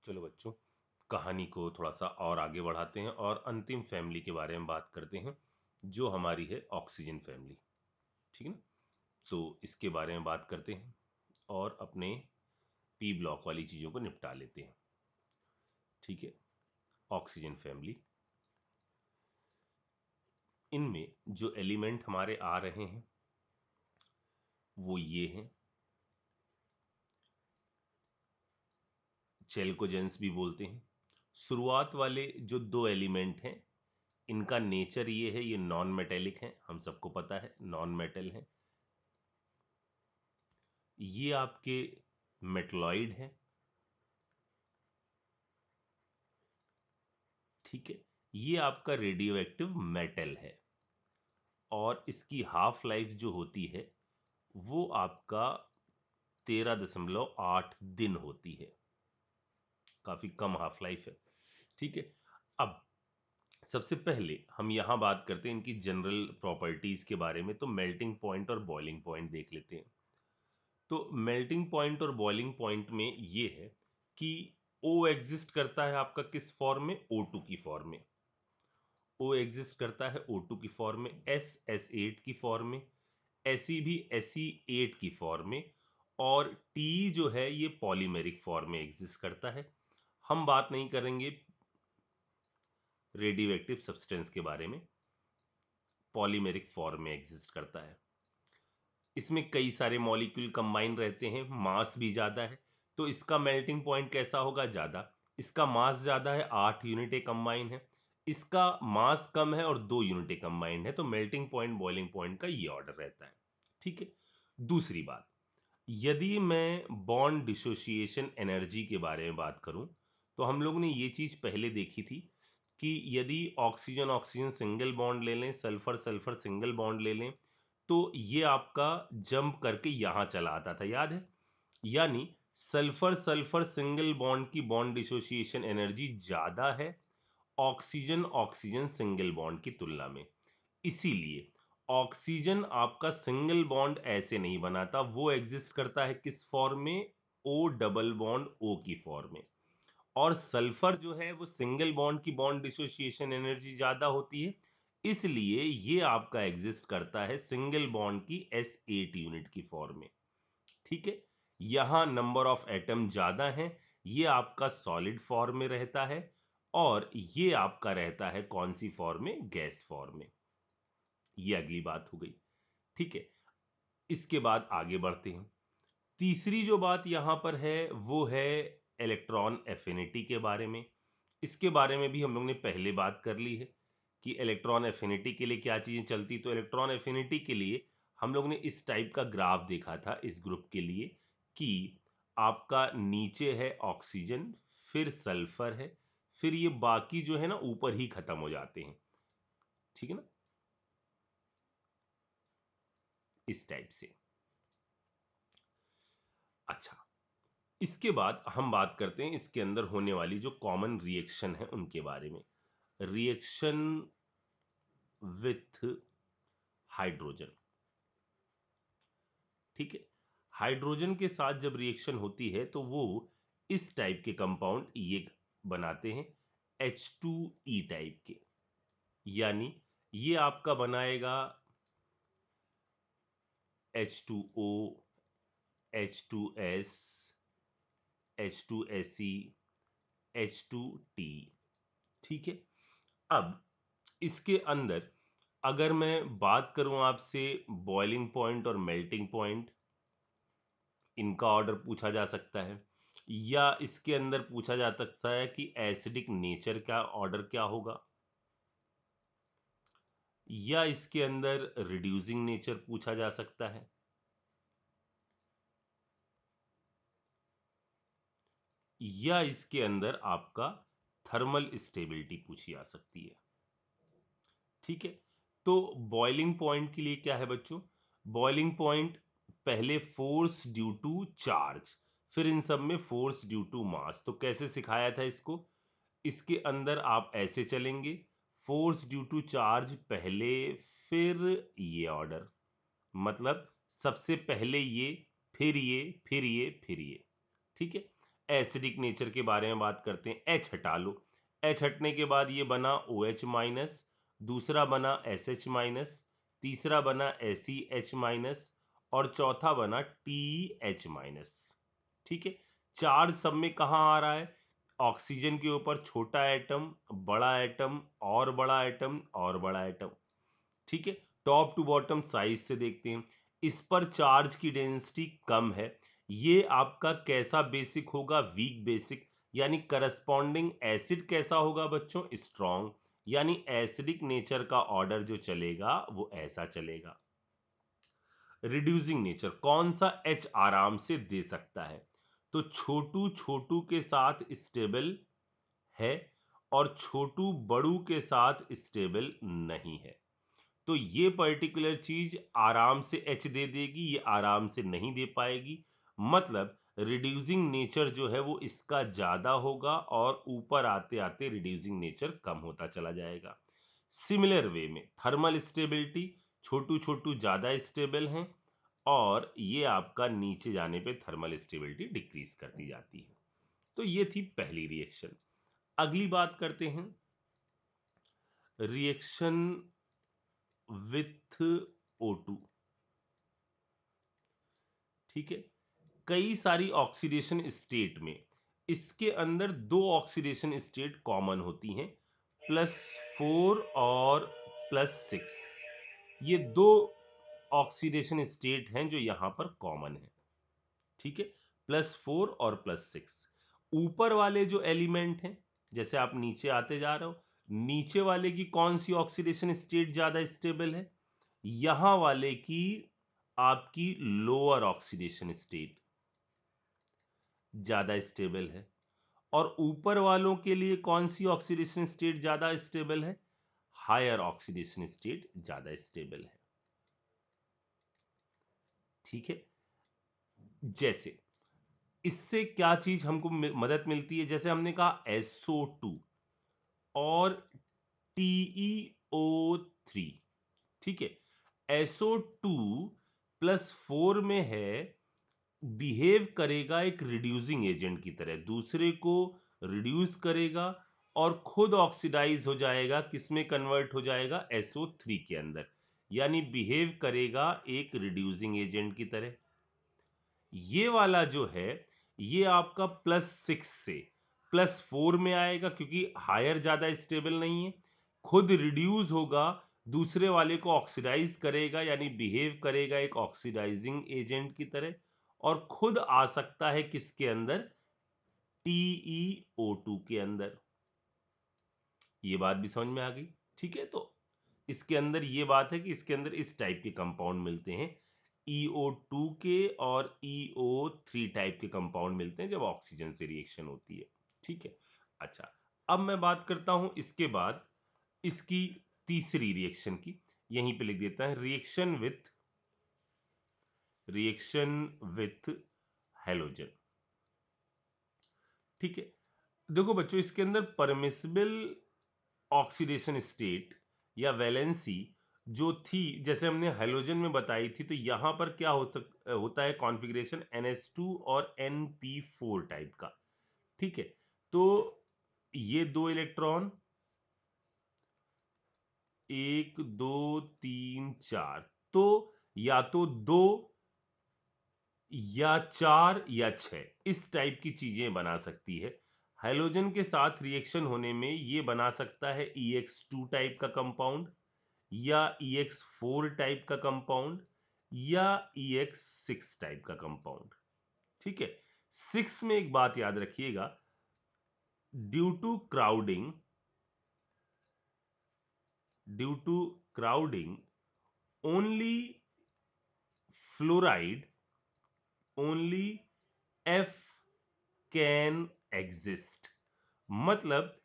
चलो बच्चों, कहानी को थोड़ा सा और आगे बढ़ाते हैं और अंतिम फैमिली के बारे में बात करते हैं, जो हमारी है ऑक्सीजन फैमिली। ठीक है ना? तो इसके बारे में बात करते हैं और अपने पी ब्लॉक वाली चीज़ों को निपटा लेते हैं। ठीक है, ऑक्सीजन फैमिली, इनमें जो एलिमेंट हमारे आ रहे हैं वो ये हैं, चेल्कोजेंस भी बोलते हैं। शुरुआत वाले जो दो एलिमेंट हैं, इनका नेचर ये है, ये नॉन मेटेलिक हैं, हम सबको पता है नॉन मेटल है। ये आपके मेटलॉइड है। ठीक है, ये आपका रेडियो एक्टिव मेटल है और इसकी हाफ लाइफ जो होती है वो आपका 13.8 दिन होती है, काफी कम हाफ लाइफ है। ठीक है, अब सबसे पहले हम यहां बात करते हैं इनकी जनरल प्रॉपर्टीज के बारे में। तो मेल्टिंग पॉइंट और बॉइलिंग पॉइंट देख लेते हैं। तो मेल्टिंग पॉइंट और बॉइलिंग पॉइंट में ये है कि O एग्जिस्ट करता है आपका किस फॉर्म में? O2 की फॉर्म में। O एग्जिस्ट करता है O2 की फॉर्म में, S S8 की फॉर्म में, Se भी Se8 की फॉर्म में, और T जो है ये पॉलीमेरिक फॉर्म में एग्जिस्ट करता है। हम बात नहीं करेंगे रेडियो एक्टिव सब्सटेंस के बारे में, पॉलीमेरिक फॉर्म में एग्जिस्ट करता है। इसमें कई सारे मॉलिक्यूल कंबाइन रहते हैं, मास भी ज़्यादा है, तो इसका मेल्टिंग पॉइंट कैसा होगा? ज़्यादा। इसका मास ज़्यादा है, 8 यूनिटें कंबाइन है। इसका मास कम है और 2 यूनिटें कंबाइंड है, तो मेल्टिंग पॉइंट बॉइलिंग पॉइंट का ये ऑर्डर रहता है। ठीक है, दूसरी बात, यदि मैं बॉन्ड डिसोसिएशन एनर्जी के बारे में बात करूं, तो हम लोग ने ये चीज पहले देखी थी कि यदि ऑक्सीजन ऑक्सीजन सिंगल बॉन्ड ले लें, सल्फर सल्फर सिंगल बॉन्ड ले लें, तो ये आपका जंप करके यहां चला आता था, याद है? यानी सल्फर सल्फर सिंगल बॉन्ड की बॉन्ड डिसोसिएशन एनर्जी ज्यादा है ऑक्सीजन ऑक्सीजन सिंगल बॉन्ड की तुलना में। इसीलिए ऑक्सीजन आपका सिंगल बॉन्ड ऐसे नहीं बनाता, वो एग्जिस्ट करता है किस फॉर्म में? ओ डबल बॉन्ड ओ की फॉर्म में। और सल्फर जो है वो सिंगल बॉन्ड की बॉन्ड डिसोसिएशन एनर्जी ज्यादा होती है, इसलिए ये आपका एग्जिस्ट करता है सिंगल बॉन्ड की S8 यूनिट की फॉर्म में। ठीक है, यहां नंबर ऑफ एटम ज्यादा है, ये आपका सॉलिड फॉर्म में रहता है, और ये आपका रहता है कौन सी फॉर्म में? गैस फॉर्म में। ये अगली बात हो गई। ठीक है, इसके बाद आगे बढ़ते हैं। तीसरी जो बात यहां पर है वो है इलेक्ट्रॉन एफिनिटी के बारे में। इसके बारे में भी हम लोग ने पहले बात कर ली है कि इलेक्ट्रॉन एफिनिटी के लिए क्या चीजें चलती। तो इलेक्ट्रॉन एफिनिटी के लिए हम लोग ने इस टाइप का ग्राफ देखा था इस ग्रुप के लिए कि आपका नीचे है ऑक्सीजन, फिर सल्फर है, फिर ये बाकी जो है ना ऊपर ही खत्म हो जाते हैं। ठीक है ना, इस टाइप से। अच्छा, इसके बाद हम बात करते हैं इसके अंदर होने वाली जो कॉमन रिएक्शन है उनके बारे में। Reaction with hydrogen. ठीक है, हाइड्रोजन के साथ जब रिएक्शन होती है तो वो इस टाइप के कंपाउंड ये बनाते हैं, H2E टाइप के। यानी ये आपका बनाएगा H2O, H2S, H2Se, H2T। ठीक है, अब इसके अंदर अगर मैं बात करूं आपसे बॉइलिंग पॉइंट और मेल्टिंग पॉइंट, इनका ऑर्डर पूछा जा सकता है, या इसके अंदर पूछा जा सकता है कि एसिडिक नेचर का ऑर्डर क्या होगा, या इसके अंदर रिड्यूसिंग नेचर पूछा जा सकता है, या इसके अंदर आपका थर्मल स्टेबिलिटी पूछी जा सकती है। ठीक है, तो बॉइलिंग पॉइंट के लिए क्या है बच्चों? बॉइलिंग पॉइंट पहले फोर्स ड्यू टू चार्ज, फिर इन सब में फोर्स ड्यू टू मास। तो कैसे सिखाया था इसको? इसके अंदर आप ऐसे चलेंगे, फोर्स ड्यू टू चार्ज पहले, फिर ये ऑर्डर, मतलब सबसे पहले ये, फिर ये, फिर ये, फिर ये। ठीक है, एसिडिक नेचर के बारे में बात करते हैं। H हटा लो, H हटने के बाद ये बना OH माइनस, दूसरा बना SH माइनस, तीसरा बना ACH माइनस और चौथा बना TH माइनस। ठीक है, चार्ज सब में कहाँ आ रहा है? ऑक्सीजन के ऊपर छोटा एटम, बड़ा एटम और बड़ा एटम और बड़ा एटम। ठीक है, टॉप टू बॉटम साइज से देखते हैं। इस पर चार्ज की डेंसिटी कम है। ये आपका कैसा बेसिक होगा? Weak basic. यानी करस्पॉन्डिंग एसिड कैसा होगा बच्चों? स्ट्रॉन्ग। यानी एसिडिक नेचर का ऑर्डर जो चलेगा वो ऐसा चलेगा। रिड्यूसिंग नेचर, कौन सा H आराम से दे सकता है? तो छोटू छोटू के साथ स्टेबल है और छोटू बड़ू के साथ स्टेबल नहीं है। तो ये पर्टिकुलर चीज आराम से H दे देगी, ये आराम से नहीं दे पाएगी। मतलब रिड्यूसिंग नेचर जो है वो इसका ज्यादा होगा और ऊपर आते आते रिड्यूसिंग नेचर कम होता चला जाएगा। सिमिलर वे में थर्मल स्टेबिलिटी, छोटू छोटू ज्यादा स्टेबल हैं और ये आपका नीचे जाने पे थर्मल स्टेबिलिटी डिक्रीज करती जाती है। तो ये थी पहली रिएक्शन। अगली बात करते हैं रिएक्शन विथ O2। ठीक है, कई सारी ऑक्सीडेशन स्टेट में इसके अंदर दो ऑक्सीडेशन स्टेट कॉमन होती हैं, +4 और +6। ये दो ऑक्सीडेशन स्टेट हैं जो यहां पर कॉमन है। ठीक है, +4 और +6। ऊपर वाले जो एलिमेंट हैं, जैसे आप नीचे आते जा रहे हो, नीचे वाले की कौन सी ऑक्सीडेशन स्टेट ज्यादा स्टेबल है? यहां वाले की आपकी लोअर ऑक्सीडेशन स्टेट ज्यादा स्टेबल है। और ऊपर वालों के लिए कौन सी ऑक्सीडेशन स्टेट ज्यादा स्टेबल है? हायर ऑक्सीडेशन स्टेट ज्यादा स्टेबल है। ठीक है, जैसे इससे क्या चीज हमको मदद मिलती है? जैसे हमने कहा SO2 और TeO3। ठीक है, SO2 +4 में है, बिहेव करेगा एक रिड्यूसिंग एजेंट की तरह, दूसरे को रिड्यूस करेगा और खुद ऑक्सीडाइज हो जाएगा। किसमें कन्वर्ट हो जाएगा? SO3 के अंदर। यानी बिहेव करेगा एक रिड्यूसिंग एजेंट की तरह। ये वाला जो है ये आपका +6 से +4 में आएगा क्योंकि हायर ज्यादा स्टेबल नहीं है, खुद रिड्यूस होगा, दूसरे वाले को ऑक्सीडाइज करेगा यानी बिहेव करेगा एक ऑक्सीडाइजिंग एजेंट की तरह और खुद आ सकता है किसके अंदर? TeO2 के अंदर। ये बात भी समझ में आ गई। ठीक है, तो इसके अंदर ये बात है कि इसके अंदर इस टाइप के कंपाउंड मिलते हैं, EO2 के और EO3 टाइप के कंपाउंड मिलते हैं जब ऑक्सीजन से रिएक्शन होती है। ठीक है, अच्छा, अब मैं बात करता हूं इसके बाद इसकी तीसरी रिएक्शन की। यहीं पे लिख देता है रिएक्शन विथ हेलोजन। ठीक है, देखो बच्चों, इसके अंदर परमिसिबल ऑक्सीडेशन स्टेट या वैलेंसी जो थी, जैसे हमने हेलोजन में बताई थी, तो यहां पर क्या होता है कॉन्फ़िगरेशन NH2 और NP4 टाइप का। ठीक है, तो ये दो इलेक्ट्रॉन 1 2 3 4, तो या तो 2 या 4 या 6 इस टाइप की चीजें बना सकती है। हेलोजन के साथ रिएक्शन होने में ये बना सकता है EX2 टाइप का कंपाउंड या EX4 टाइप का कंपाउंड या EX6 टाइप का कंपाउंड। ठीक है, 6 में एक बात याद रखिएगा, due to crowding only fluoride only F can exist. मतलब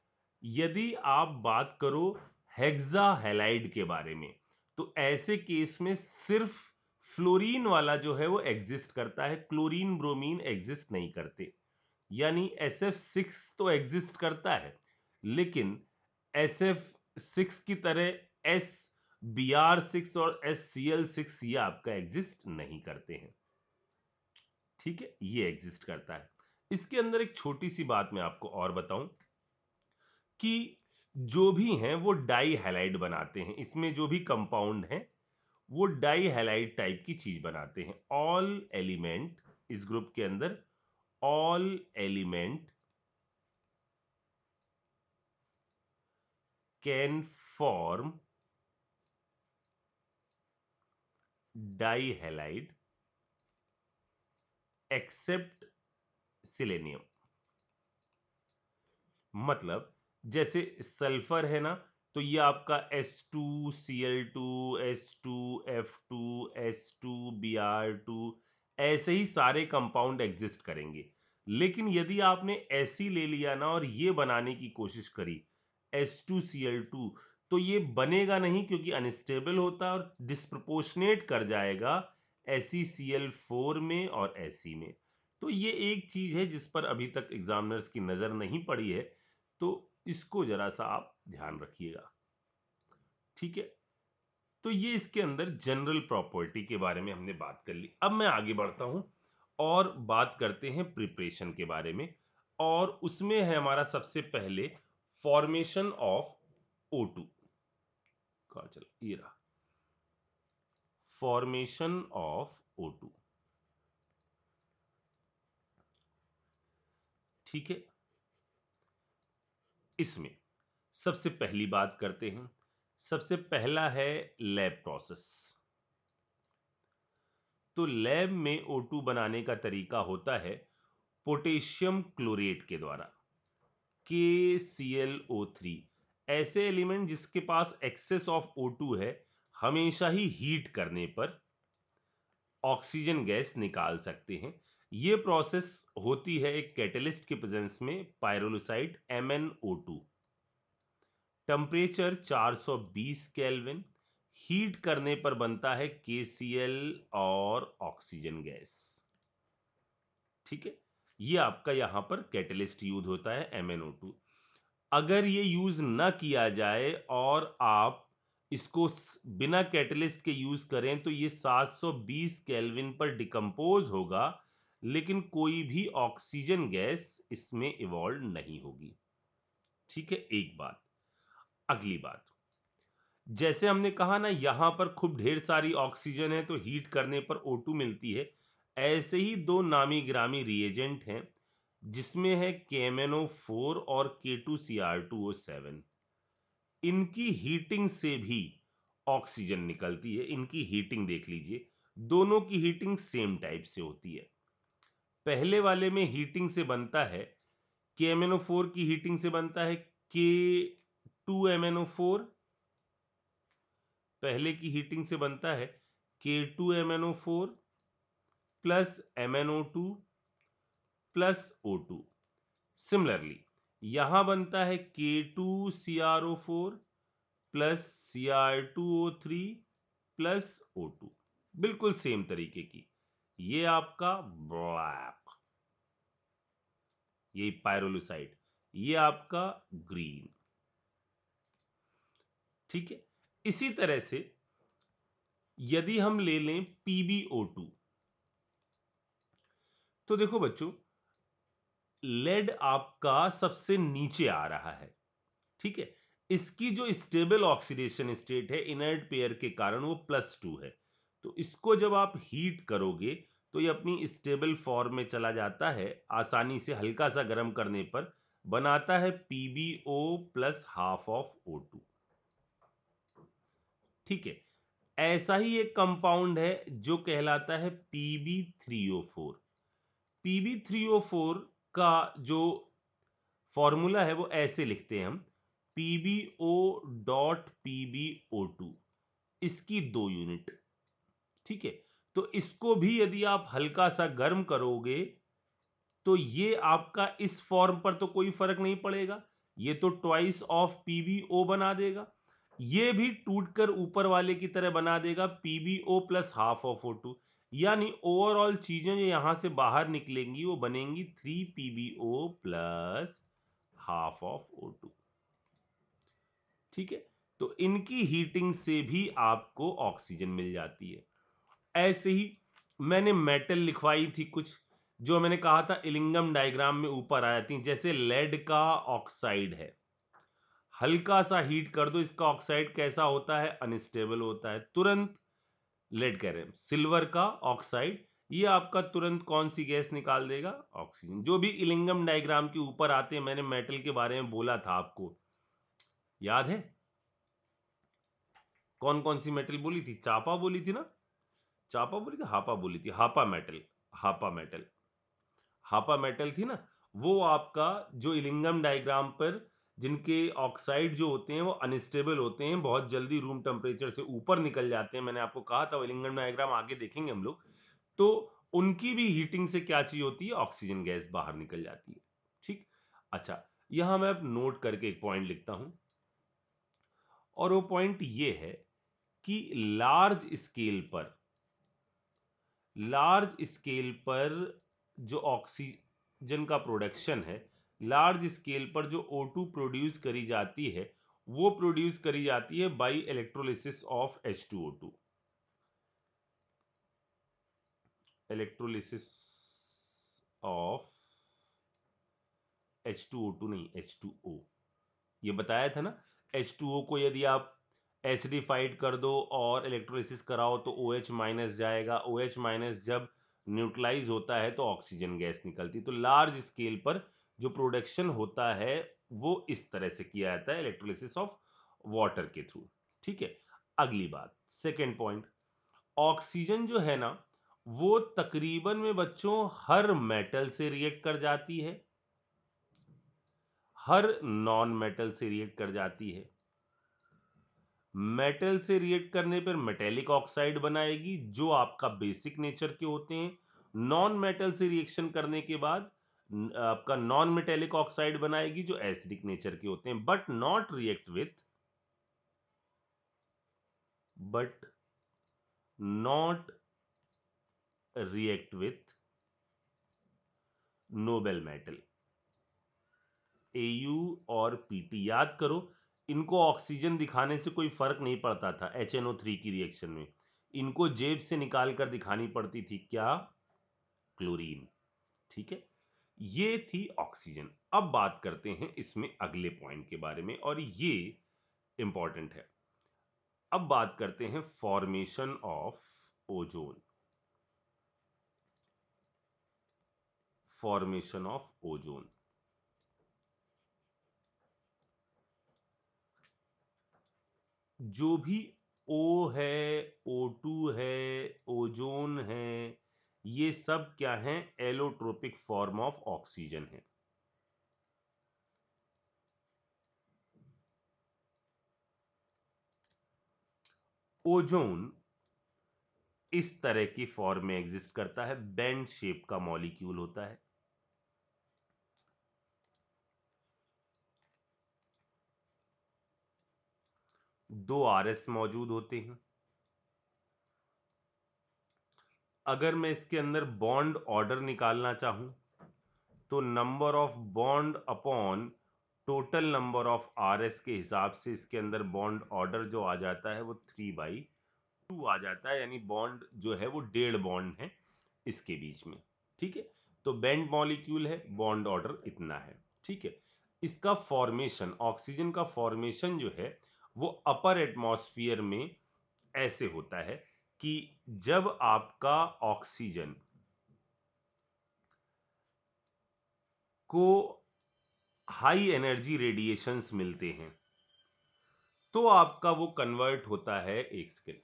यदि आप बात करो हेक्सा हैलाइड के बारे में, तो ऐसे केस में सिर्फ फ्लोरीन वाला जो है वो एग्जिस्ट करता है, क्लोरीन ब्रोमीन एग्जिस्ट नहीं करते। यानी SF6 तो एग्जिस्ट करता है, लेकिन SF6 की तरह SBr6 और SCl6 ये आपका एग्जिस्ट नहीं करते हैं। ठीक है, ये एग्जिस्ट करता है। इसके अंदर एक छोटी सी बात मैं आपको और बताऊं कि जो भी हैं वो डाई हैलाइड बनाते हैं, इसमें जो भी कंपाउंड हैं वो डाई हैलाइड टाइप की चीज बनाते हैं। ऑल एलिमेंट, इस ग्रुप के अंदर all element can form dihalide except selenium. मतलब जैसे सल्फर है ना, तो ये आपका S2Cl2 S2F2 S2Br2 ऐसे ही सारे कंपाउंड एग्जिस्ट करेंगे। लेकिन यदि आपने ऐसी ले लिया ना और ये बनाने की कोशिश करी S2Cl2, तो ये बनेगा नहीं क्योंकि अनस्टेबल होता है और डिस्प्रपोर्शनेट कर जाएगा SeCl4 में और Fe में। तो ये एक चीज है जिस पर अभी तक एग्जामिनर्स की नजर नहीं पड़ी है, तो इसको जरा सा आप ध्यान रखिएगा। ठीक है, तो ये इसके अंदर जनरल प्रॉपर्टी के बारे में हमने बात कर ली। अब मैं आगे बढ़ता हूं और बात करते हैं प्रिपरेशन के बारे में, और उसमें है हमारा सबसे पहले फॉर्मेशन ऑफ O2 का, चलो ये रहा फॉर्मेशन ऑफ O2। ठीक है, इसमें सबसे पहली बात करते हैं, सबसे पहला है लैब प्रोसेस। तो लैब में O2 बनाने का तरीका होता है पोटेशियम क्लोरेट के द्वारा, KClO3। ऐसे एलिमेंट जिसके पास एक्सेस ऑफ O2 है, हमेशा ही हीट करने पर ऑक्सीजन गैस निकाल सकते हैं। यह प्रोसेस होती है एक कैटलिस्ट के प्रेजेंस में, पायरोलुसाइड MnO2। टेम्परेचर 420 केल्विन, हीट करने पर बनता है KCl और ऑक्सीजन गैस। ठीक है, ये आपका यहां पर कैटलिस्ट यूज होता है MnO2। अगर ये यूज ना किया जाए और आप इसको बिना कैटलिस्ट के यूज करें तो ये 720 केल्विन पर डिकम्पोज होगा, लेकिन कोई भी ऑक्सीजन गैस इसमें इवॉल्व नहीं होगी। ठीक है, एक बात। अगली बात, जैसे हमने कहा ना यहां पर खूब ढेर सारी ऑक्सीजन है तो हीट करने पर O2 मिलती है, ऐसे ही दो नामी गिरामी रिएजेंट हैं जिसमें है KMnO4 और K2Cr2O7। इनकी हीटिंग से भी ऑक्सीजन निकलती है। इनकी हीटिंग देख लीजिए, दोनों की हीटिंग सेम टाइप से होती है। पहले वाले में हीटिंग से बनता है, KMnO4 की हीटिंग से बनता है K2MnO4, पहले की हीटिंग से बनता है K2MnO4 plus MnO2 plus O2। Similarly यहां बनता है K2CrO4 plus Cr2O3 plus O2, बिल्कुल सेम तरीके की। ये आपका ब्लैक, ये पायरोलुसाइड, ये आपका ग्रीन। ठीक है, इसी तरह से यदि हम ले लें PbO2, तो देखो बच्चों लेड आपका सबसे नीचे आ रहा है। ठीक है, इसकी जो स्टेबल ऑक्सीडेशन स्टेट है इनर्ट पेयर के कारण वो +2 है। तो इसको जब आप हीट करोगे तो ये अपनी स्टेबल फॉर्म में चला जाता है, आसानी से हल्का सा गर्म करने पर बनाता है PbO plus half of O2। ठीक है, ऐसा ही एक कंपाउंड है जो कहलाता है Pb3O4। Pb3O4 का जो फॉर्मूला है वो ऐसे लिखते हैं हम, PbO.PbO2, इसकी 2 यूनिट। ठीक है, तो इसको भी यदि आप हल्का सा गर्म करोगे तो ये आपका इस फॉर्म पर तो कोई फर्क नहीं पड़ेगा, ये तो ट्वाइस ऑफ PbO बना देगा। ये भी टूटकर ऊपर वाले की तरह बना देगा PbO plus half of O2। यानी ओवरऑल चीजें जो यहां से बाहर निकलेंगी वो बनेंगी 3PbO plus half of O2। ठीक है, तो इनकी हीटिंग से भी आपको ऑक्सीजन मिल जाती है। ऐसे ही मैंने मेटल लिखवाई थी कुछ, जो मैंने कहा था इलिंगम डायग्राम में ऊपर आ जाती हैं, जैसे लेड का ऑक्साइड है, हल्का सा हीट कर दो, इसका ऑक्साइड कैसा होता है, अनस्टेबल होता है, तुरंत लेड कह रहे हैं, सिल्वर का ऑक्साइड, ये आपका तुरंत कौन सी गैस निकाल देगा, ऑक्सीजन। जो भी इलिंगम डायग्राम के ऊपर आते हैं, मैंने मेटल के बारे में बोला था आपको, याद है? कौन कौन सी मेटल बोली थी? चापा बोली थी ना, चापा बोली थी, हापा बोली थी, हापा मेटल, हापा मेटल, हापा मेटल थी ना। वो आपका जो इलिंगम डायग्राम पर जिनके ऑक्साइड जो होते हैं वो अनस्टेबल होते हैं, बहुत जल्दी रूम टेम्परेचर से ऊपर निकल जाते हैं, मैंने आपको कहा था, इलिंगम डायग्राम आगे देखेंगे हम लोग, तो उनकी भी हीटिंग से क्या चीज होती है, ऑक्सीजन गैस बाहर निकल जाती है। ठीक, अच्छा, यहां मैं अब नोट करके एक पॉइंट लिखता हूं, और वो पॉइंट ये है कि लार्ज स्केल पर जो ऑक्सीजन का प्रोडक्शन है, लार्ज स्केल पर जो O2 प्रोड्यूस करी जाती है, वो प्रोड्यूस करी जाती है by electrolysis of H2O2, electrolysis of H2O2 नहीं, H2O, ये बताया था ना। H2O को यदि आप एसिडिफाइड कर दो और इलेक्ट्रोलिसिस कराओ तो OH माइनस जाएगा, OH माइनस जब न्यूट्रलाइज होता है तो ऑक्सीजन गैस निकलती। तो लार्ज स्केल पर जो प्रोडक्शन होता है वो इस तरह से किया जाता है, इलेक्ट्रोलिसिस ऑफ वाटर के थ्रू। ठीक है, अगली बात, सेकेंड पॉइंट, ऑक्सीजन जो है ना, वो तकरीबन में बच्चों हर मेटल से रिएक्ट कर जाती है, हर नॉन मेटल से रिएक्ट कर जाती है। मेटल से रिएक्ट करने पर मेटेलिक ऑक्साइड बनाएगी जो आपका बेसिक नेचर के होते हैं, नॉन मेटल से रिएक्शन करने के बाद आपका नॉन मेटेलिक ऑक्साइड बनाएगी जो एसिडिक नेचर के होते हैं, but not react with, but not react with Nobel metal, Au और Pt, याद करो, इनको ऑक्सीजन दिखाने से कोई फर्क नहीं पड़ता था HNO3 की रिएक्शन में, इनको जेब से निकाल कर दिखानी पड़ती थी, क्या, क्लोरीन। ठीक है, ये थी ऑक्सीजन। अब बात करते हैं इसमें अगले पॉइंट के बारे में, और ये इंपॉर्टेंट है। अब बात करते हैं formation of ozone, formation of ozone. जो भी O है, O2 है, ओजोन है, ये सब क्या है, एलोट्रोपिक फॉर्म ऑफ ऑक्सीजन है। ओजोन इस तरह की फॉर्म में एग्जिस्ट करता है, बेंड शेप का मॉलिक्यूल होता है, दो RS मौजूद होते हैं। अगर मैं इसके अंदर बॉन्ड ऑर्डर निकालना चाहूं तो number of bond upon total number of RS के हिसाब से इसके अंदर बॉन्ड ऑर्डर जो आ जाता है वो 3/2 आ जाता है, यानी बॉन्ड जो है वो 1.5 बॉन्ड है इसके बीच में। ठीक है, तो बेंड मॉलिक्यूल है, बॉन्ड ऑर्डर इतना है। ठीक है, इसका फॉर्मेशन, ऑक्सीजन का फॉर्मेशन जो है वो अपर एटमॉस्फेयर में ऐसे होता है कि जब आपका ऑक्सीजन को हाई एनर्जी रेडिएशंस मिलते हैं तो आपका वो कन्वर्ट होता है, एक सेकेंड,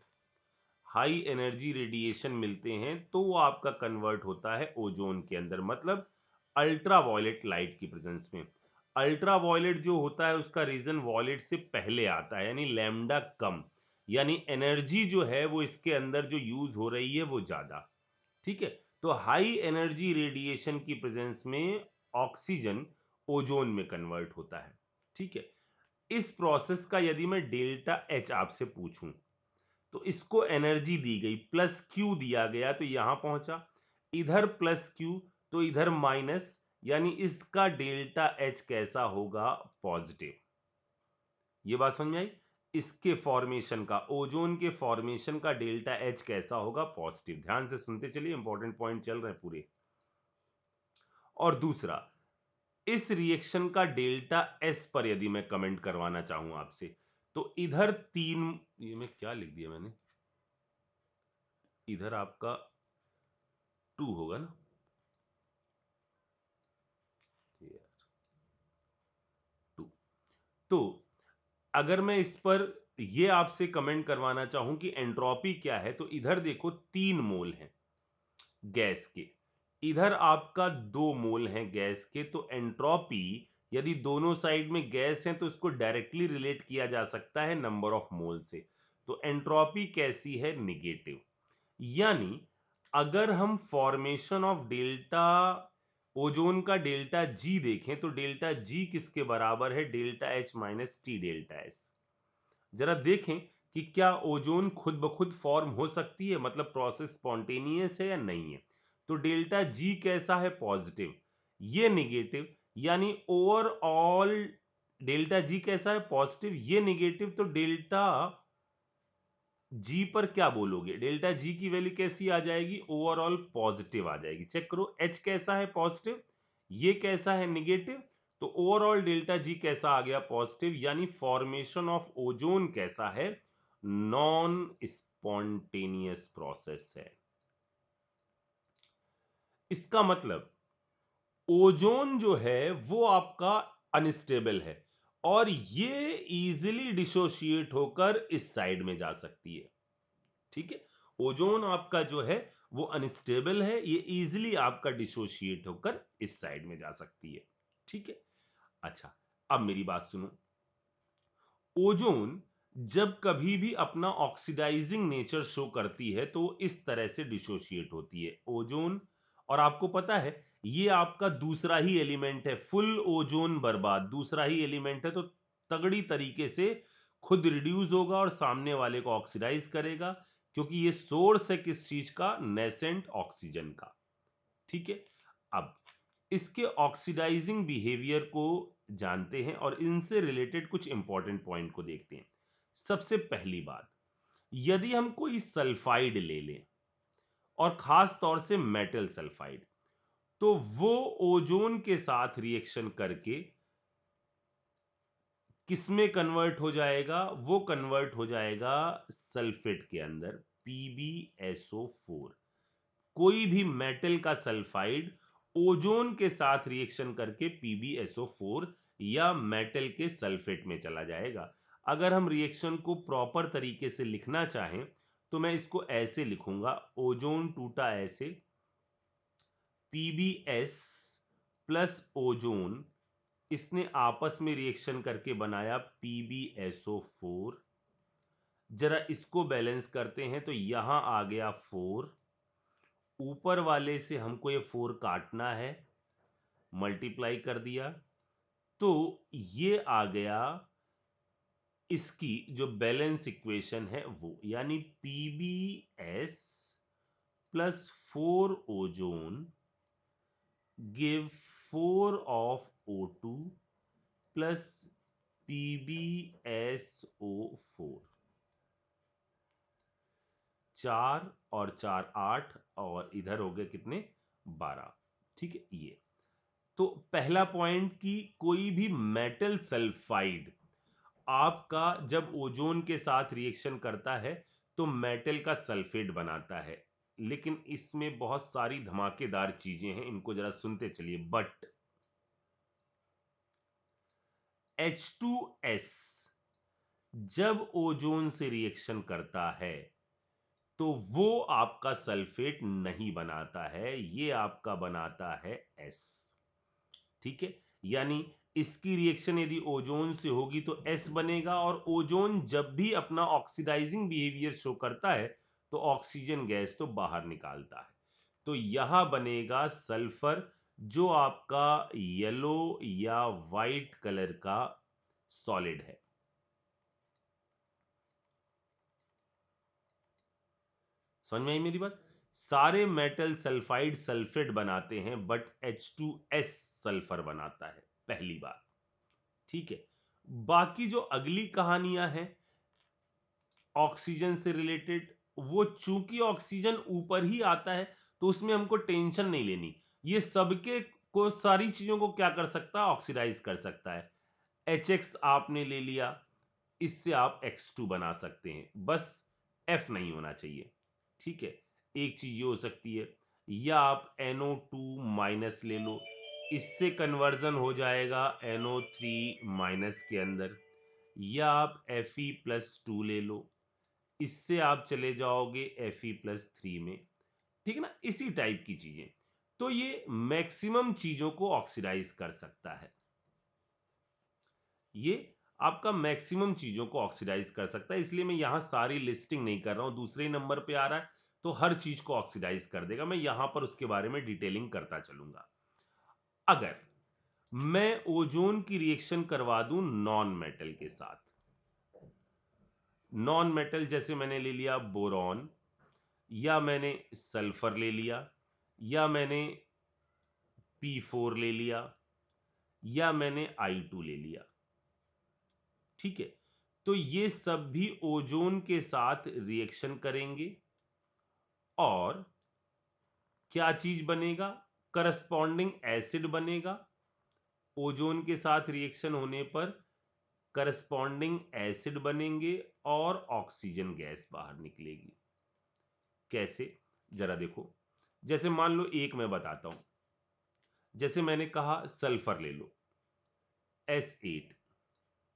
हाई एनर्जी रेडिएशन मिलते हैं तो वो आपका कन्वर्ट होता है ओजोन के अंदर, मतलब अल्ट्रा वॉयलेट लाइट की प्रेजेंस में। अल्ट्रा वॉयलेट जो होता है उसका रीजन वॉयलेट से पहले आता है, यानी लैम्डा कम, यानी एनर्जी जो है वो इसके अंदर जो यूज हो रही है वो ज्यादा। ठीक है, तो हाई एनर्जी रेडिएशन की प्रेजेंस में ऑक्सीजन ओजोन में कन्वर्ट होता है। ठीक है, इस प्रोसेस का यदि मैं डेल्टा एच आपसे पूछूं तो इसको एनर्जी दी गई, प्लस क्यू दिया गया तो यहां पहुंचा, इधर प्लस क्यू तो इधर माइनस, यानी इसका डेल्टा एच कैसा होगा, पॉजिटिव। ये बात समझ में आई? इसके फॉर्मेशन का, ओजोन के फॉर्मेशन का डेल्टा एच कैसा होगा, पॉजिटिव। ध्यान से सुनते चलिए, इंपॉर्टेंट पॉइंट चल रहे हैं पूरे। और दूसरा, इस रिएक्शन का डेल्टा एस पर यदि मैं कमेंट करवाना चाहूं आपसे, तो इधर तीन, ये मैं क्या लिख दिया मैंने, इधर आपका 2 होगा ना, टू। तो अगर मैं इस पर ये आपसे कमेंट करवाना चाहूं कि एंट्रोपी क्या है, तो इधर देखो 3 मोल हैं गैस के, इधर आपका 2 मोल हैं गैस के। तो एंट्रोपी, यदि दोनों साइड में गैस हैं तो इसको डायरेक्टली रिलेट किया जा सकता है नंबर ऑफ मोल से। तो एंट्रोपी कैसी है? निगेटिव। यानी अगर हम फॉर्मेशन ऑफ डेल्टा ओजोन का डेल्टा जी देखें, तो डेल्टा जी किसके बराबर है? Delta H minus T delta S. जरा देखें कि क्या ओजोन खुद ब खुद फॉर्म हो सकती है, मतलब प्रोसेस स्पॉन्टेनियस है या नहीं है। तो डेल्टा जी कैसा है? पॉजिटिव। ये निगेटिव, यानी ओवरऑल डेल्टा जी कैसा है? पॉजिटिव। ये निगेटिव, तो डेल्टा जी पर क्या बोलोगे? डेल्टा जी की वैल्यू कैसी आ जाएगी? ओवरऑल पॉजिटिव आ जाएगी। चेक करो, एच कैसा है? पॉजिटिव। ये कैसा है? निगेटिव। तो ओवरऑल डेल्टा जी कैसा आ गया? पॉजिटिव। यानी फॉर्मेशन ऑफ ओजोन कैसा है? नॉन स्पॉन्टेनियस प्रोसेस है। इसका मतलब ओजोन जो है वो आपका अनस्टेबल है, और ये इजीली डिसोशिएट होकर इस साइड में जा सकती है। ठीक है, ओजोन आपका जो है वो अनस्टेबल है, ये इजीली आपका डिसोशिएट होकर इस साइड में जा सकती है। ठीक है, अच्छा, अब मेरी बात सुनो। ओजोन जब कभी भी अपना ऑक्सीडाइजिंग नेचर शो करती है तो इस तरह से डिसोशिएट होती है ओजोन। और आपको पता है ये आपका दूसरा ही एलिमेंट है, फुल ओजोन बर्बाद, दूसरा ही एलिमेंट है, तो तगड़ी तरीके से खुद रिड्यूस होगा और सामने वाले को ऑक्सीडाइज करेगा, क्योंकि ये सोर्स है किस चीज का? नेसेंट ऑक्सीजन का। ठीक है, अब इसके ऑक्सीडाइजिंग बिहेवियर को जानते हैं और इनसे रिलेटेड कुछ इंपॉर्टेंट पॉइंट को देखते हैं। सबसे पहली बात, यदि हम कोई सल्फाइड ले लें, और खास तौर से मेटल सल्फाइड, तो वो ओजोन के साथ रिएक्शन करके किसमें कन्वर्ट हो जाएगा? वो कन्वर्ट हो जाएगा सल्फेट के अंदर, PbSO4। कोई भी मेटल का सल्फाइड ओजोन के साथ रिएक्शन करके PbSO4 या मेटल के सल्फेट में चला जाएगा। अगर हम रिएक्शन को प्रॉपर तरीके से लिखना चाहें तो मैं इसको ऐसे लिखूंगा, ओजोन टूटा ऐसे, PbS प्लस ओजोन, इसने आपस में रिएक्शन करके बनाया PbSO4। जरा इसको बैलेंस करते हैं तो यहां आ गया 4, ऊपर वाले से हमको ये 4 काटना है, मल्टीप्लाई कर दिया, तो ये आ गया इसकी जो बैलेंस इक्वेशन है वो, यानी PbS plus 4 ozone give 4 of O2 plus PbSO4। 4 और 4 8, और इधर हो गए कितने? 12। ठीक है, ये तो पहला पॉइंट कि कोई भी मेटल सल्फाइड आपका जब ओजोन के साथ रिएक्शन करता है तो मेटल का सल्फेट बनाता है। लेकिन इसमें बहुत सारी धमाकेदार चीजें हैं, इनको जरा सुनते चलिए। बट H2S जब ओजोन से रिएक्शन करता है तो वो आपका सल्फेट नहीं बनाता है, ये आपका बनाता है S। ठीक है, यानी इसकी रिएक्शन यदि ओजोन से होगी तो S बनेगा, और ओजोन जब भी अपना ऑक्सीडाइजिंग बिहेवियर शो करता है तो ऑक्सीजन गैस तो बाहर निकालता है, तो यहां बनेगा सल्फर, जो आपका येलो या वाइट कलर का सॉलिड है। समझ में आई मेरी बात? सारे मेटल सल्फाइड सल्फेट बनाते हैं, बट H2S सल्फर बनाता है, पहली बात। ठीक है, बाकी जो अगली कहानियां हैं ऑक्सीजन से रिलेटेड, वो चूंकि ऑक्सीजन ऊपर ही आता है तो उसमें हमको टेंशन नहीं लेनी, ये सबके को सारी चीजों को क्या कर सकता है, ऑक्सीडाइज कर सकता है। HX आपने ले लिया, इससे आप X2 बना सकते हैं, बस F नहीं होना चाहिए। ठीक है, एक चीज ये हो सकती है, या आप NO2 माइनस ले लो, इससे कन्वर्जन हो जाएगा NO3 माइनस के अंदर, या आप Fe+2 ले लो, इससे आप चले जाओगे Fe+3 में। ठीक है ना, इसी टाइप की चीजें। तो ये मैक्सिमम चीजों को ऑक्सीडाइज कर सकता है, ये आपका मैक्सिमम चीजों को ऑक्सीडाइज कर सकता है, इसलिए मैं यहां सारी लिस्टिंग नहीं कर रहा हूं। दूसरे ही नंबर पे आ रहा है तो हर चीज को ऑक्सीडाइज कर देगा, मैं यहां पर उसके बारे में डिटेलिंग करता चलूंगा। अगर मैं ओजोन की रिएक्शन करवा दूं नॉन मेटल के साथ, नॉन मेटल जैसे मैंने ले लिया बोरॉन, या मैंने सल्फर ले लिया, या मैंने P4 ले लिया, या मैंने I2 ले लिया। ठीक है, तो ये सब भी ओजोन के साथ रिएक्शन करेंगे और क्या चीज बनेगा, करस्पॉन्डिंग एसिड बनेगा। ओजोन के साथ रिएक्शन होने पर करस्पॉन्डिंग एसिड बनेंगे और ऑक्सीजन गैस बाहर निकलेगी। कैसे, जरा देखो, जैसे मान लो एक मैं बताता हूं, जैसे मैंने कहा सल्फर ले लो S8,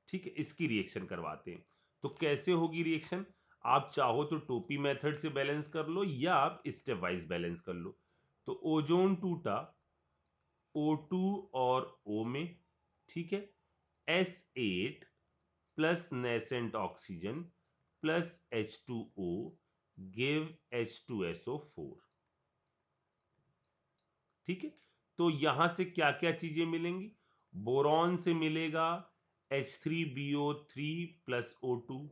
ठीक है, इसकी रिएक्शन करवाते हैं। तो कैसे होगी रिएक्शन, आप चाहो तो टोपी मेथड से बैलेंस कर लो या आप स्टेप वाइज बैलेंस कर लो। तो ओजोन टूटा O2 और O में, ठीक है, S8 plus nascent oxygen plus H2O give H2SO4। ठीक है, तो यहां से क्या क्या चीजें मिलेंगी, बोरॉन से मिलेगा H3BO3 प्लस O2,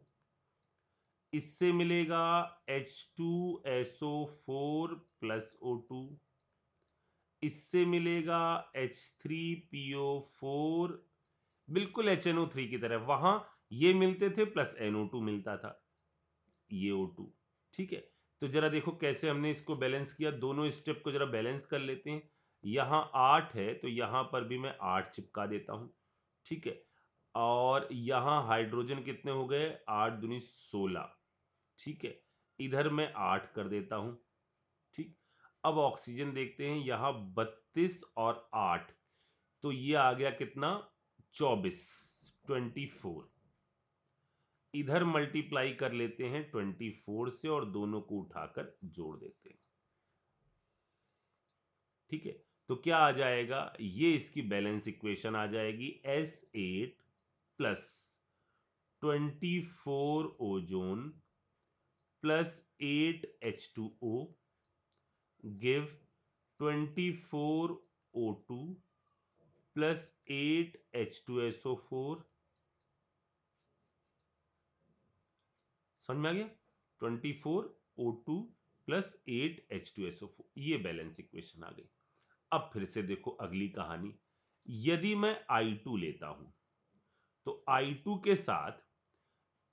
इससे मिलेगा H2SO4 प्लस O2, इससे मिलेगा H3PO4, बिल्कुल HNO3 की तरह, वहां ये मिलते थे प्लस NO2 मिलता था, ये O2। ठीक है, तो जरा देखो कैसे हमने इसको बैलेंस किया, दोनों स्टेप को जरा बैलेंस कर लेते हैं। यहां 8 है तो यहां पर भी मैं 8 चिपका देता हूं। ठीक है, और यहां हाइड्रोजन कितने हो गए, 8 दूनी 16। ठीक है, इधर मैं 8 कर देता हूं। ठीक, अब ऑक्सीजन देखते हैं, यहां 32 और 8, तो ये आ गया कितना, 24, 24। इधर मल्टीप्लाई कर लेते हैं 24 से और दोनों को उठाकर जोड़ देते हैं। ठीक है, तो क्या आ जाएगा, ये इसकी बैलेंस इक्वेशन आ जाएगी, S8 plus 24 ozone plus 8 H2O give 24 O2 plus 8 H2SO4। समझ में आ गया, 24 O2 प्लस 8 H2SO4, ये बैलेंस इक्वेशन आ गई। अब फिर से देखो अगली कहानी, यदि मैं I2 लेता हूं तो I2 के साथ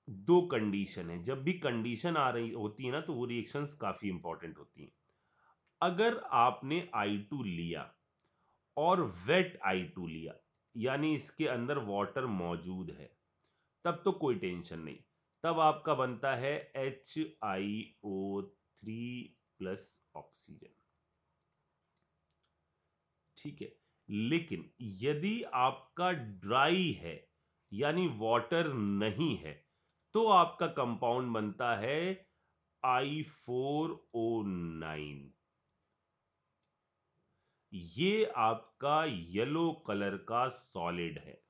दो कंडीशन है, जब भी कंडीशन आ रही होती है ना तो वो रिएक्शंस काफी इंपॉर्टेंट होती हैं। अगर आपने I2 लिया और वेट I2 लिया, यानी इसके अंदर वाटर मौजूद है, तब तो कोई टेंशन नहीं, तब आपका बनता है HiO3 प्लस ऑक्सीजन। ठीक है, लेकिन यदि आपका ड्राई है यानी वाटर नहीं है, तो आपका कंपाउंड बनता है I4O9। ये आपका येलो कलर का सॉलिड है,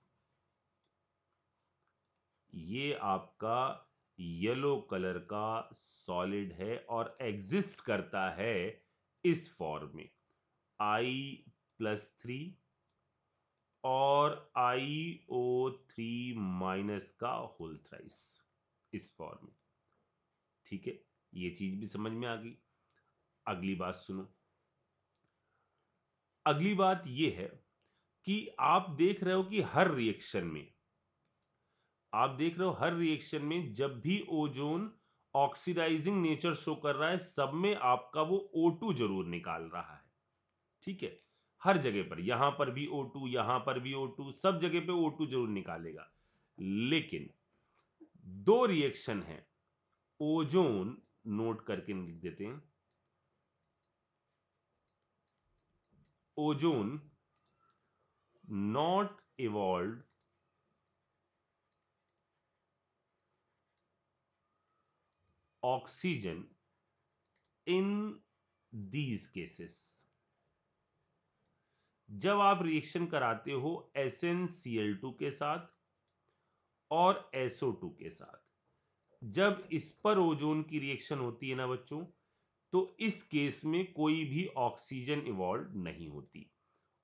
ये आपका येलो कलर का सॉलिड है और एग्जिस्ट करता है इस फॉर्म में, I+3 और IO3 माइनस का होल थ्राइस, इस फॉर्म में। ठीक है, ये चीज भी समझ में आ गई। अगली बात सुनो, अगली बात ये है कि आप देख रहे हो कि हर रिएक्शन में, आप देख रहे हो हर रिएक्शन में जब भी ओजोन ऑक्सीडाइजिंग नेचर शो कर रहा है, सब में आपका वो O2 जरूर निकाल रहा है। ठीक है, हर जगह पर, यहां पर भी O2, यहां पर भी O2, सब जगह पे O2 जरूर निकालेगा। लेकिन दो रिएक्शन है, ओजोन नोट करके लिख देते हैं, ozone not evolve oxygen in these cases. जब आप रिएक्शन कराते हो SnCl2 के साथ और SO2 के साथ, जब इस पर ओजोन की रिएक्शन होती है ना बच्चों, तो इस केस में कोई भी ऑक्सीजन इवॉल्व नहीं होती।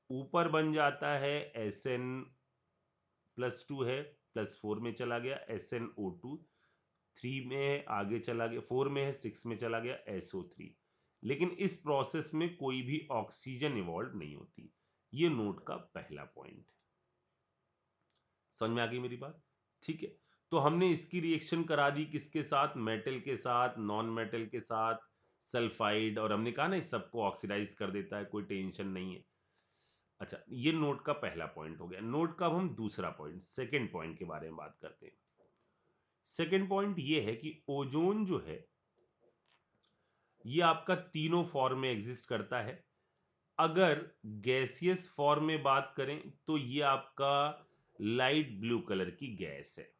ऊपर बन जाता है Sn+2 है, +4 में चला गया SnO2, 3 में आगे चला गया, 4 में है, 6 में चला गया SO3। लेकिन इस प्रोसेस में कोई भी ऑक्सीजन इवॉल्व नहीं होती। ये नोट का पहला पॉइंट है। समझ में आ गई मेरी बात? ठीक है, तो हमने इसकी रिएक्शन करा दी किसके साथ? मेटल के साथ, नॉन मेटल के साथ, सल्फाइड, और हमने कहा ना इस सबको ऑक्सीडाइज कर देता है, कोई टेंशन नहीं है। अच्छा, ये नोट का पहला पॉइंट हो गया। नोट का अब हम दूसरा पॉइंट, सेकंड पॉइंट के बारे में बात करते हैं। सेकंड पॉइंट ये है कि ओजोन जो है ये आपका तीनों फॉर्म में एग्जिस्ट करता है। अगर गैसियस फॉर्म में बात करें तो ये आपका लाइट ब्लू कलर की गैस है,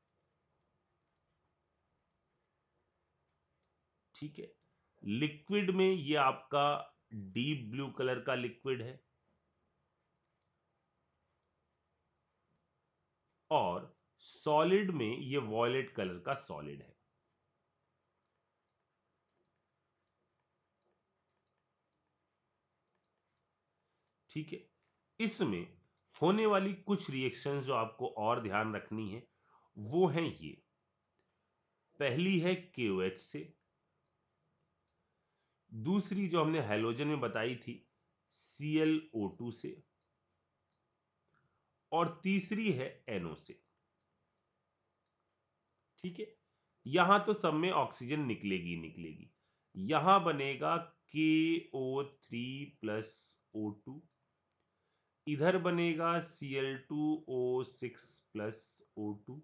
ठीक है। लिक्विड में ये आपका डीप ब्लू कलर का लिक्विड है, और सॉलिड में ये वॉयलेट कलर का सॉलिड है। ठीक है, इसमें होने वाली कुछ रिएक्शंस जो आपको और ध्यान रखनी है वो हैं ये। पहली है KOH से, दूसरी जो हमने हैलोजन में बताई थी ClO2 से, और तीसरी है NO से। ठीक है, यहां तो सब में ऑक्सीजन निकलेगी निकलेगी। यहां बनेगा KO3+O2, इधर बनेगा Cl2O6+O2,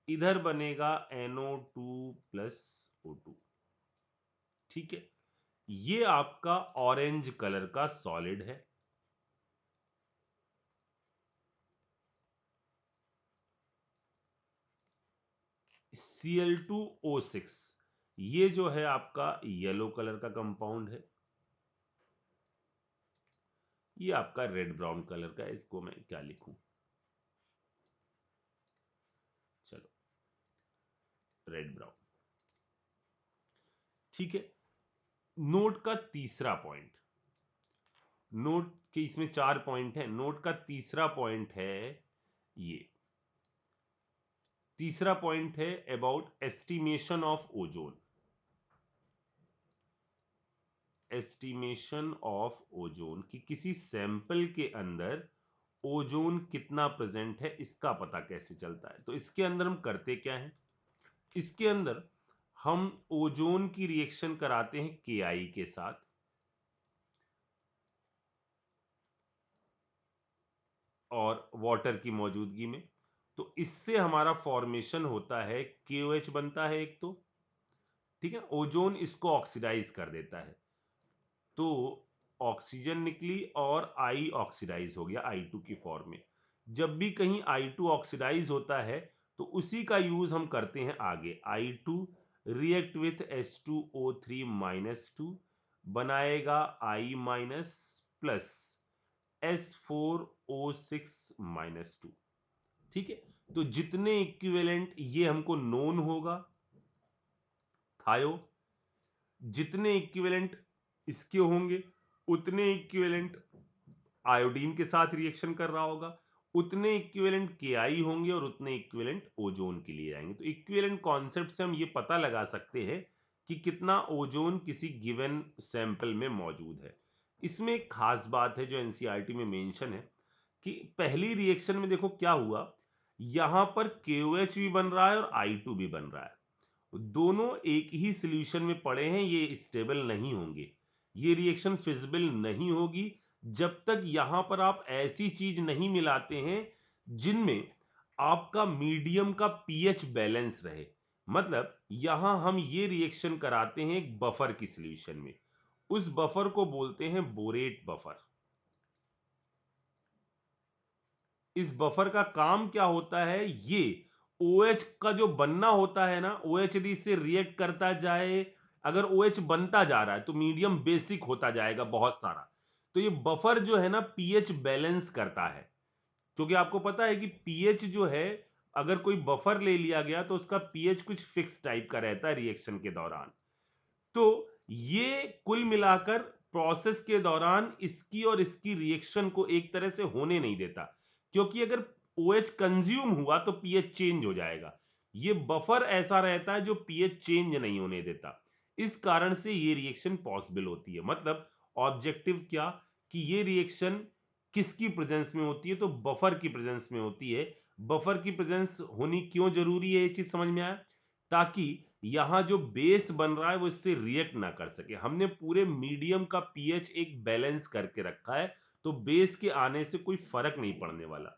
इधर बनेगा NO2+O2। ठीक है, ये आपका ऑरेंज कलर का सॉलिड है। Cl2O6 ये जो है आपका येलो कलर का कंपाउंड है, ये आपका रेड ब्राउन कलर का है। इसको मैं क्या लिखूं, चलो रेड ब्राउन। ठीक है, नोट का तीसरा पॉइंट, नोट के इसमें 4 पॉइंट है, नोट का तीसरा पॉइंट है ये। तीसरा पॉइंट है about estimation of ozone. Estimation of ozone कि किसी सैंपल के अंदर ओजोन कितना प्रेजेंट है, इसका पता कैसे चलता है। तो इसके अंदर हम करते क्या है, इसके अंदर हम ओजोन की रिएक्शन कराते हैं KI के साथ, और वाटर की मौजूदगी में। तो इससे हमारा फॉर्मेशन होता है, KOH बनता है एक तो, ठीक है। ओजोन इसको ऑक्सीडाइज कर देता है, तो ऑक्सीजन निकली और I ऑक्सीडाइज हो गया I2 की फॉर्म में। जब भी कहीं I2 ऑक्सीडाइज होता है तो उसी का यूज हम करते हैं आगे। I2 रिएक्ट विथ H2O3-2 बनाएगा I- प्लस S4O6-2। ठीक है, तो जितने इक्विवेलेंट ये हमको नोन होगा थायो, जितने इक्विवेलेंट इसके होंगे उतने इक्विवेलेंट आयोडीन के साथ रिएक्शन कर रहा होगा, उतने इक्विवेलेंट KI होंगे और उतने इक्विवेलेंट ओजोन के लिए आएंगे। तो इक्विवेलेंट कॉन्सेप्ट से हम ये पता लगा सकते हैं कि कितना ओजोन किसी गिवन सैंपल में मौजूद है। इसमें एक खास बात है जो एनसीईआरटी में मेंशन है कि पहली रिएक्शन में देखो क्या हुआ, यहां पर KOH भी बन रहा है और I2 भी बन रहा है, दोनों एक ही सॉल्यूशन में पड़े हैं, ये स्टेबल नहीं होंगे, ये रिएक्शन फिजिबल नहीं होगी जब तक यहां पर आप ऐसी चीज नहीं मिलाते हैं जिनमें आपका मीडियम का पीएच बैलेंस रहे। मतलब यहां हम ये रिएक्शन कराते हैं एक बफर की सॉल्यूशन में, उस बफर को बोलते हैं बोरेट बफर। इस बफर का काम क्या होता है, ये OH का जो बनना होता है ना, OH यदि इससे रिएक्ट करता जाए, अगर OH बनता जा रहा है तो मीडियम बेसिक होता जाएगा बहुत सारा। तो ये बफर जो है ना पीएच बैलेंस करता है, क्योंकि आपको पता है कि पीएच जो है, अगर कोई बफर ले लिया गया तो उसका पीएच कुछ फिक्स टाइप का रहता है रिएक्शन के दौरान। तो ये कुल मिलाकर प्रोसेस के दौरान इसकी और इसकी रिएक्शन को एक तरह से होने नहीं देता, क्योंकि अगर OH कंज्यूम हुआ तो पीएच चेंज हो जाएगा। ये बफर ऐसा रहता है जो पीएच चेंज नहीं होने देता। इस कारण से ये रिएक्शन पॉसिबल होती है। मतलब ऑब्जेक्टिव क्या, कि ये रिएक्शन किसकी प्रेजेंस में होती है, तो बफर की प्रेजेंस में होती है। बफर की प्रेजेंस होनी क्यों जरूरी है, ये चीज समझ में आया, ताकि यहां जो बेस बन रहा है वो इससे रिएक्ट ना कर सके। हमने पूरे मीडियम का पीएच एक बैलेंस करके रखा है, तो बेस के आने से कोई फर्क नहीं पड़ने वाला।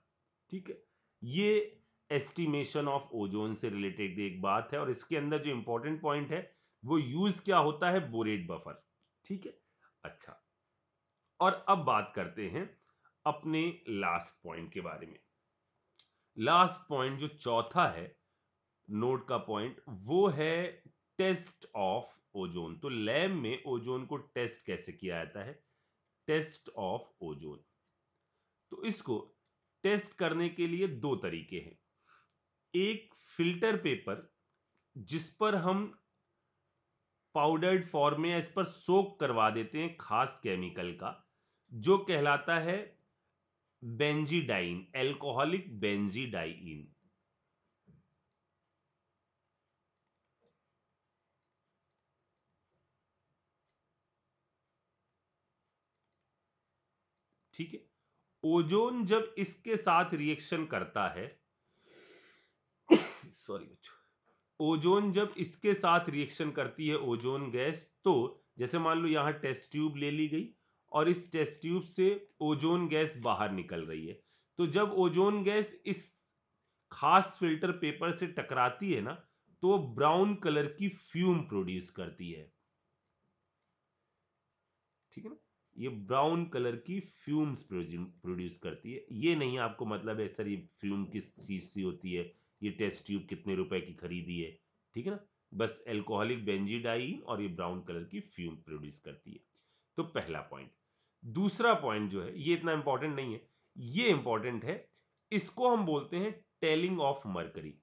ठीक है, ये एस्टिमेशन ऑफ ओजोन से रिलेटेड एक बात है, और इसके अंदर जो इंपॉर्टेंट पॉइंट है वो यूज क्या होता है, बोरेट बफर। ठीक है, अच्छा, और अब बात करते हैं अपने लास्ट पॉइंट के बारे में। लास्ट पॉइंट जो चौथा है नोट का पॉइंट, वो है टेस्ट ऑफ ओजोन। तो लैब में ओजोन को टेस्ट कैसे किया जाता है, टेस्ट ऑफ ओजोन। तो इसको टेस्ट करने के लिए दो तरीके हैं। एक फिल्टर पेपर, जिस पर हम पाउडर्ड फॉर्म में इस पर सोक करवा देते हैं खास केमिकल का, जो कहलाता है बेंजीडाइन, एल्कोहलिक बेंजीडाइन। ठीक है, ओजोन जब इसके साथ रिएक्शन करता है, सॉरी बच्चों, ओजोन जब इसके साथ रिएक्शन करती है ओजोन गैस, तो जैसे मान लो यहां टेस्ट ट्यूब ले ली गई और इस टेस्ट ट्यूब से ओजोन गैस बाहर निकल रही है। तो जब ओजोन गैस इस खास फिल्टर पेपर से टकराती है ना, तो ब्राउन कलर की फ्यूम प्रोड्यूस करती है। ठीक है ना, ये ब्राउन कलर की फ्यूम्स प्रोड्यूस करती है। ये नहीं आपको मतलब है सर ये फ्यूम किस चीज से होती है, ये टेस्ट ट्यूब कितने रुपए की खरीदी है। ठीक है ना, बस एल्कोहलिक बेंजीडाइन और ये ब्राउन कलर की फ्यूम प्रोड्यूस करती है। तो पहला पॉइंट। दूसरा पॉइंट जो है ये इतना इंपॉर्टेंट नहीं है, ये इंपॉर्टेंट है। इसको हम बोलते हैं telling of mercury,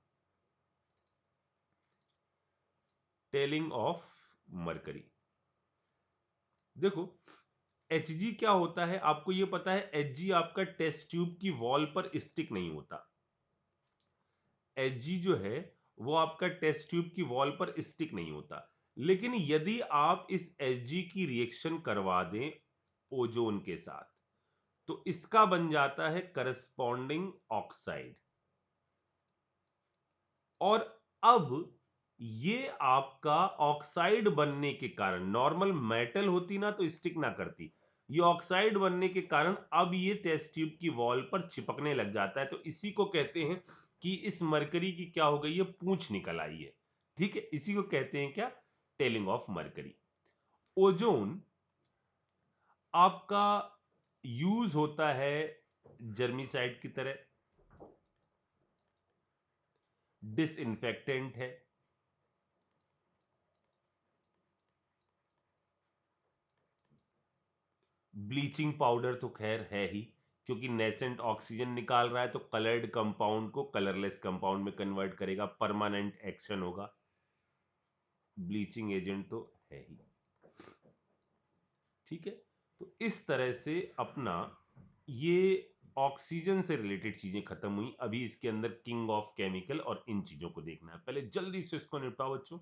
telling of mercury. देखो Hg क्या होता है, आपको ये पता है, Hg आपका टेस्ट ट्यूब की वॉल पर स्टिक नहीं होता। Hg जो है वो आपका टेस्ट ट्यूब की वॉल पर स्टिक नहीं होता। लेकिन यदि आप इस Hg की रिएक्शन करवा दें ओजोन के साथ, तो इसका बन जाता है करस्पॉन्डिंग ऑक्साइड। और अब ये आपका ऑक्साइड बनने के कारण, नॉर्मल मेटल होती ना तो स्टिक ना करती, ये ऑक्साइड बनने के कारण अब ये टेस्ट ट्यूब की वॉल पर चिपकने लग जाता है। तो इसी को कहते हैं कि इस मरकरी की क्या हो गई है, पूंछ निकल आई है। ठीक है, इसी को कहते हैं क्या, टेलिंग ऑफ मरकरी। ओजोन आपका यूज होता है जर्मीसाइड की तरह, डिसइंफेक्टेंट है, ब्लीचिंग पाउडर तो खैर है ही, क्योंकि नेसेंट ऑक्सीजन निकाल रहा है तो कलर्ड कंपाउंड को कलरलेस कंपाउंड में कन्वर्ट करेगा, परमानेंट एक्शन होगा। ब्लीचिंग एजेंट तो है ही। ठीक है, तो इस तरह से अपना ये ऑक्सीजन से रिलेटेड चीजें खत्म हुई। अभी इसके अंदर किंग ऑफ केमिकल और इन चीजों को देखना है, पहले जल्दी से इसको निपटाओ बच्चों।